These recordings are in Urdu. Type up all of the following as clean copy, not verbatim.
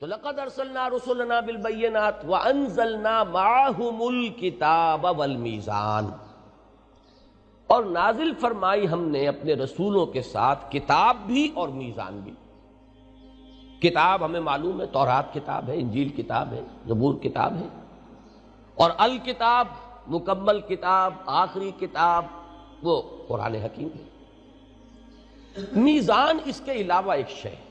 تو لقد ارسلنا رسلنا بالبینات وانزلنا معهم الکتاب والمیزان، اور نازل فرمائی ہم نے اپنے رسولوں کے ساتھ کتاب بھی اور میزان بھی۔ کتاب ہمیں معلوم ہے تورات کتاب ہے، انجیل کتاب ہے، زبور کتاب ہے، اور الکتاب مکمل کتاب، آخری کتاب وہ قرآن حکیم ہے۔ میزان اس کے علاوہ ایک شے ہے۔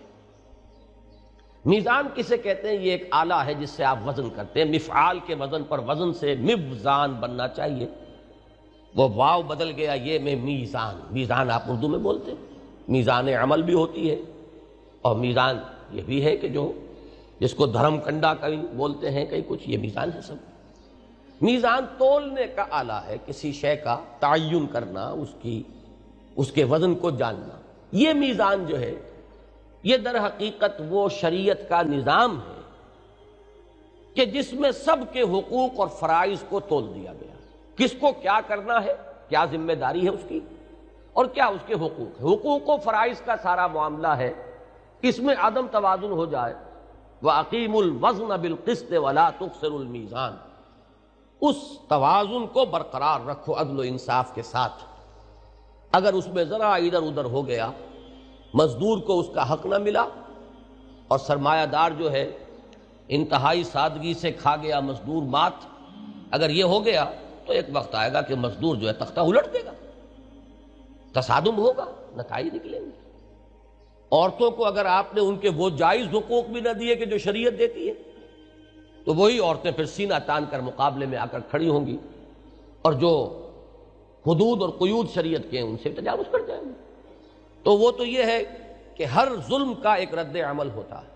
میزان کسے کہتے ہیں؟ یہ ایک آلہ ہے جس سے آپ وزن کرتے ہیں۔ مفعال کے وزن پر وزن سے میزان بننا چاہیے، وہ واو بدل گیا یہ میں میزان۔ میزان آپ اردو میں بولتے ہیں، میزان عمل بھی ہوتی ہے، اور میزان یہ بھی ہے کہ جو جس کو دھرم کنڈا کہیں بولتے ہیں کہیں کچھ، یہ میزان ہے سب۔ میزان تولنے کا آلہ ہے، کسی شے کا تعین کرنا، اس کے وزن کو جاننا۔ یہ میزان جو ہے یہ در حقیقت وہ شریعت کا نظام ہے کہ جس میں سب کے حقوق اور فرائض کو تول دیا گیا، کس کو کیا کرنا ہے، کیا ذمہ داری ہے اس کی، اور کیا اس کے حقوق ہے۔ حقوق و فرائض کا سارا معاملہ ہے، اس میں عدم توازن ہو جائے وَأَقِيمُوا الْوَزْنَ بِالْقِسْطِ وَلَا تُخْسِرُوا الْمِيزَانَ، اس توازن کو برقرار رکھو عدل و انصاف کے ساتھ۔ اگر اس میں ذرا ادھر ادھر ہو گیا، مزدور کو اس کا حق نہ ملا، اور سرمایہ دار جو ہے انتہائی سادگی سے کھا گیا مزدور مات، اگر یہ ہو گیا تو ایک وقت آئے گا کہ مزدور جو ہے تختہ الٹ دے گا، تصادم ہوگا، نتائج نکلیں گے۔ عورتوں کو اگر آپ نے ان کے وہ جائز حقوق بھی نہ دیے کہ جو شریعت دیتی ہے، تو وہی عورتیں پھر سینہ تان کر مقابلے میں آ کر کھڑی ہوں گی، اور جو حدود اور قیود شریعت کے ہیں ان سے تجاوز کر جائیں گے۔ تو وہ تو یہ ہے کہ ہر ظلم کا ایک رد عمل ہوتا ہے،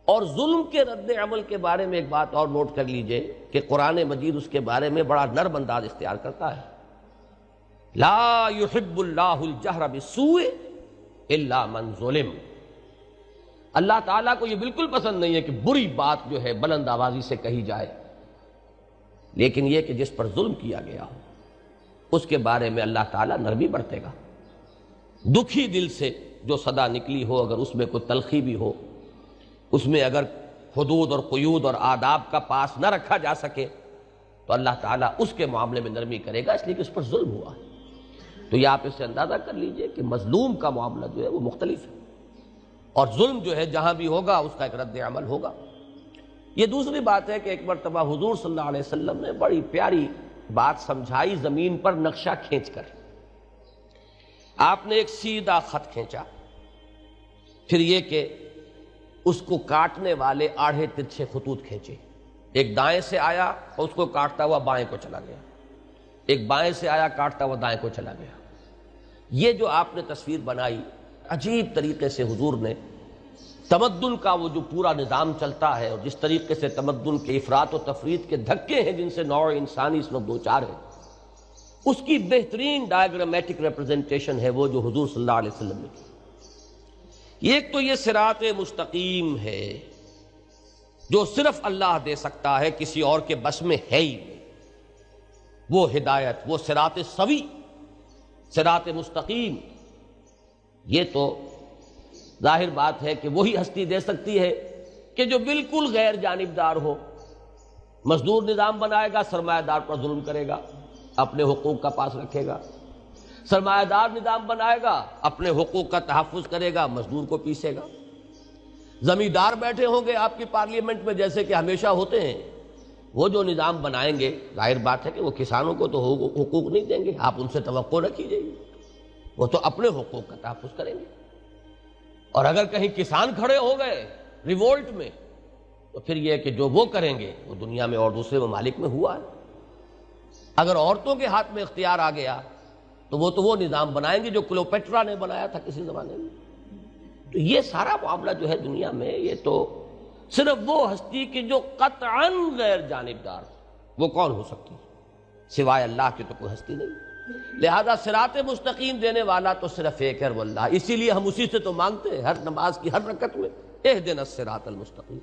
اور ظلم کے رد عمل کے بارے میں ایک بات اور نوٹ کر لیجئے کہ قرآن مجید اس کے بارے میں بڑا نرم انداز اختیار کرتا ہے۔ لا يحب اللہ الجہر بالسوء الا من ظلم، اللہ تعالیٰ کو یہ بالکل پسند نہیں ہے کہ بری بات جو ہے بلند آوازی سے کہی جائے، لیکن یہ کہ جس پر ظلم کیا گیا ہو اس کے بارے میں اللہ تعالیٰ نرمی برتے گا۔ دکھی دل سے جو صدا نکلی ہو، اگر اس میں کوئی تلخی بھی ہو، اس میں اگر حدود اور قیود اور آداب کا پاس نہ رکھا جا سکے، تو اللہ تعالیٰ اس کے معاملے میں نرمی کرے گا، اس لیے کہ اس پر ظلم ہوا ہے۔ تو یہ آپ اس سے اندازہ کر لیجئے کہ مظلوم کا معاملہ جو ہے وہ مختلف ہے، اور ظلم جو ہے جہاں بھی ہوگا اس کا ایک رد عمل ہوگا۔ یہ دوسری بات ہے کہ ایک مرتبہ حضور صلی اللہ علیہ وسلم نے بڑی پیاری بات سمجھائی زمین پر نقشہ کھینچ کر۔ آپ نے ایک سیدھا خط کھینچا، پھر یہ کہ اس کو کاٹنے والے آڑھے ترچھے خطوط کھینچے، ایک دائیں سے آیا اور اس کو کاٹتا ہوا بائیں کو چلا گیا، ایک بائیں سے آیا کاٹتا ہوا دائیں کو چلا گیا۔ یہ جو آپ نے تصویر بنائی، عجیب طریقے سے حضور نے تمدن کا وہ جو پورا نظام چلتا ہے، اور جس طریقے سے تمدن کے افراط و تفریط کے دھکے ہیں جن سے نوع انسانی اس وقت دوچار ہے، اس کی بہترین ڈائیگرامیٹک ریپرزنٹیشن ہے وہ جو حضور صلی اللہ علیہ وسلم نے کی۔ ایک تو یہ صراط مستقیم ہے جو صرف اللہ دے سکتا ہے، کسی اور کے بس میں ہے ہی نہیں، وہ ہدایت، وہ صراط سوی، صراط مستقیم۔ یہ تو ظاہر بات ہے کہ وہی ہستی دے سکتی ہے کہ جو بالکل غیر جانبدار ہو۔ مزدور نظام بنائے گا، سرمایہ دار پر ظلم کرے گا، اپنے حقوق کا پاس رکھے گا۔ سرمایہ دار نظام بنائے گا، اپنے حقوق کا تحفظ کرے گا، مزدور کو پیسے گا۔ زمیندار بیٹھے ہوں گے آپ کی پارلیمنٹ میں جیسے کہ ہمیشہ ہوتے ہیں، وہ جو نظام بنائیں گے ظاہر بات ہے کہ وہ کسانوں کو تو حقوق نہیں دیں گے، آپ ان سے توقع نہ کیجیے، وہ تو اپنے حقوق کا تحفظ کریں گے۔ اور اگر کہیں کسان کھڑے ہو گئے ریوولٹ میں، تو پھر یہ کہ جو وہ کریں گے وہ دنیا میں اور دوسرے ممالک میں ہوا ہے۔ اگر عورتوں کے ہاتھ میں اختیار آ گیا تو وہ نظام بنائیں گے جو کلوپیٹرا نے بنایا تھا کسی زمانے میں۔ تو یہ سارا معاملہ جو ہے دنیا میں، یہ تو صرف وہ ہستی کی جو قطعاً غیر جانبدار، وہ کون ہو سکتی سوائے اللہ کے؟ تو کوئی ہستی نہیں۔ لہذا صراط مستقیم دینے والا تو صرف ایک ہے، وہ اللہ۔ اسی لیے ہم اسی سے تو مانگتے ہیں ہر نماز کی ہر رکعت میں، اہدنا الصراط المستقیم۔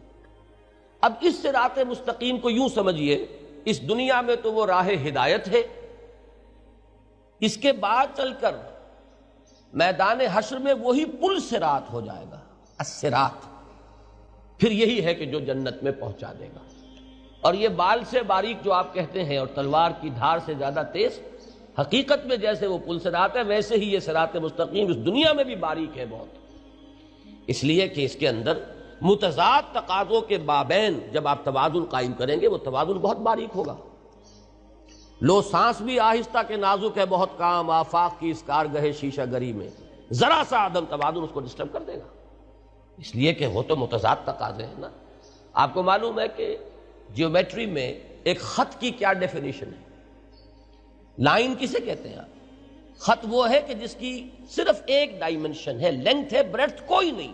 اب اس صراط مستقیم کو یوں سمجھیے، اس دنیا میں تو وہ راہ ہدایت ہے، اس کے بعد چل کر میدان حشر میں وہی پل صراط ہو جائے گا، الصراط۔ پھر یہی ہے کہ جو جنت میں پہنچا دے گا۔ اور یہ بال سے باریک جو آپ کہتے ہیں اور تلوار کی دھار سے زیادہ تیز، حقیقت میں جیسے وہ پل صراط ہے ویسے ہی یہ صراط مستقیم اس دنیا میں بھی باریک ہے بہت، اس لیے کہ اس کے اندر متضاد تقاضوں کے مابین جب آپ توازن قائم کریں گے وہ توازن بہت باریک ہوگا۔ لو سانس بھی آہستہ کے نازک ہے بہت کام، آفاق کی اس کارگہ شیشہ گری میں ذرا سا عدم توازن اس کو ڈسٹرب کر دے گا، اس لیے کہ وہ تو متضاد تقاضے ہیں نا۔ آپ کو معلوم ہے کہ جیومیٹری میں ایک خط کی کیا ڈیفینیشن ہے؟ لائن کسے کہتے ہیں آپ؟ خط وہ ہے کہ جس کی صرف ایک ڈائمنشن ہے، لینتھ ہے، بریڈتھ کوئی نہیں۔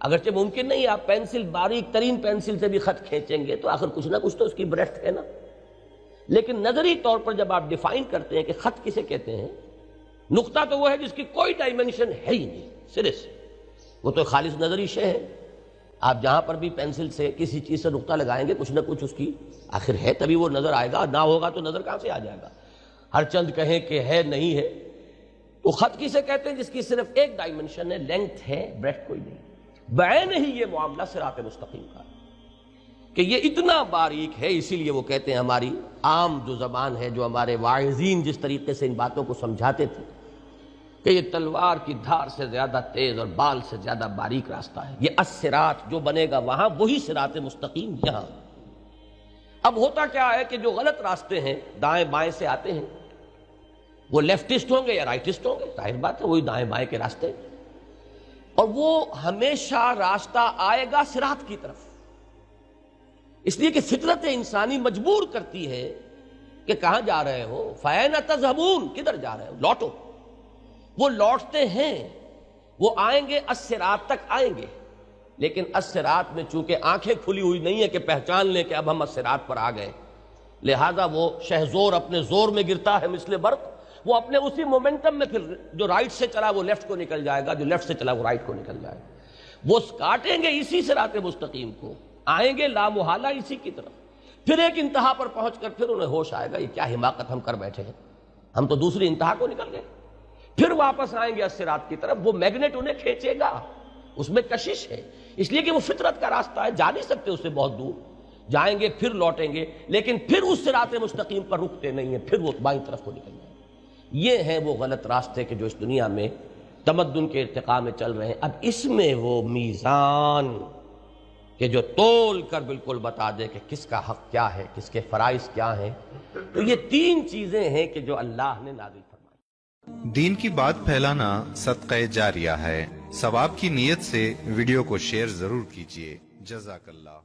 اگرچہ ممکن نہیں آپ پینسل باریک ترین پینسل سے بھی خط کھینچیں گے تو آخر کچھ نہ کچھ تو اس کی بریڈتھ ہے نا، لیکن نظری طور پر جب آپ ڈیفائن کرتے ہیں کہ خط کسے کہتے ہیں، نقطہ تو وہ ہے جس کی کوئی ڈائمنشن ہے ہی نہیں سرے سے، وہ تو خالص نظری شے ہے۔ آپ جہاں پر بھی پینسل سے کسی چیز سے نقطہ لگائیں گے کچھ نہ کچھ اس کی آخر ہے، تبھی وہ نظر آئے گا، نہ ہوگا تو نظر کہاں سے آ جائے گا؟ ہر چند کہیں کہ ہے نہیں ہے، تو خط کسے کہتے ہیں جس کی صرف ایک ڈائمنشن ہے، لینتھ ہے، بریڈتھ کوئی نہیں۔ بعین ہی یہ معاملہ صراط مستقیم کا کہ یہ اتنا باریک ہے، اسی لیے وہ کہتے ہیں ہماری عام جو زبان ہے، جو ہمارے واعظین جس طریقے سے ان باتوں کو سمجھاتے تھے کہ یہ تلوار کی دھار سے زیادہ تیز اور بال سے زیادہ باریک راستہ ہے، یہ الصراط جو بنے گا وہاں وہی صراط مستقیم یہاں۔ اب ہوتا کیا ہے کہ جو غلط راستے ہیں دائیں بائیں سے آتے ہیں وہ لیفٹسٹ ہوں گے یا رائٹسٹ ہوں گے، ظاہر بات ہے وہی دائیں بائیں کے راستے، اور وہ ہمیشہ راستہ آئے گا صراط کی طرف، اس لیے کہ فطرت انسانی مجبور کرتی ہے کہ کہاں جا رہے ہو، فَأَيْنَ تَذْهَبُونَ، کدھر جا رہے ہو، لوٹو۔ وہ لوٹتے ہیں، وہ آئیں گے الصراط تک آئیں گے، لیکن الصراط میں چونکہ آنکھیں کھلی ہوئی نہیں ہے کہ پہچان لیں کہ اب ہم الصراط پر آ گئے، لہذا وہ شہزور اپنے زور میں گرتا ہے مثل برق، وہ اپنے اسی مومنٹم میں پھر جو رائٹ سے چلا وہ لیفٹ کو نکل جائے گا، جو لیفٹ سے چلا وہ رائٹ کو نکل جائے گا۔ وہ کاٹیں گے اسی صراط مستقیم کو، آئیں گے لامحالہ اسی کی طرف، پھر ایک انتہا پر پہنچ کر پھر انہیں ہوش آئے گا یہ کیا حماقت ہم کر بیٹھے ہیں، ہم تو دوسری انتہا کو نکل گئے، پھر واپس آئیں گے الصراط کی طرف، وہ میگنیٹ انہیں کھینچے گا، اس میں کشش ہے، اس لیے کہ وہ فطرت کا راستہ ہے، جا نہیں سکتے اس سے بہت دور، جائیں گے پھر لوٹیں گے، لیکن پھر اس صراط مستقیم پر رکتے نہیں ہیں، پھر وہ بائیں طرف کو نکل جائیں گے۔ یہ ہیں وہ غلط راستے کہ جو اس دنیا میں تمدن کے ارتقاء میں چل رہے ہیں۔ اب اس میں وہ میزان کہ جو تول کر بالکل بتا دے کہ کس کا حق کیا ہے، کس کے فرائض کیا ہیں، تو یہ تین چیزیں ہیں کہ جو اللہ نے نازل فرمائی۔ دین کی بات پھیلانا صدقہ جاریہ ہے، ثواب کی نیت سے ویڈیو کو شیئر ضرور کیجیے۔ جزاک اللہ۔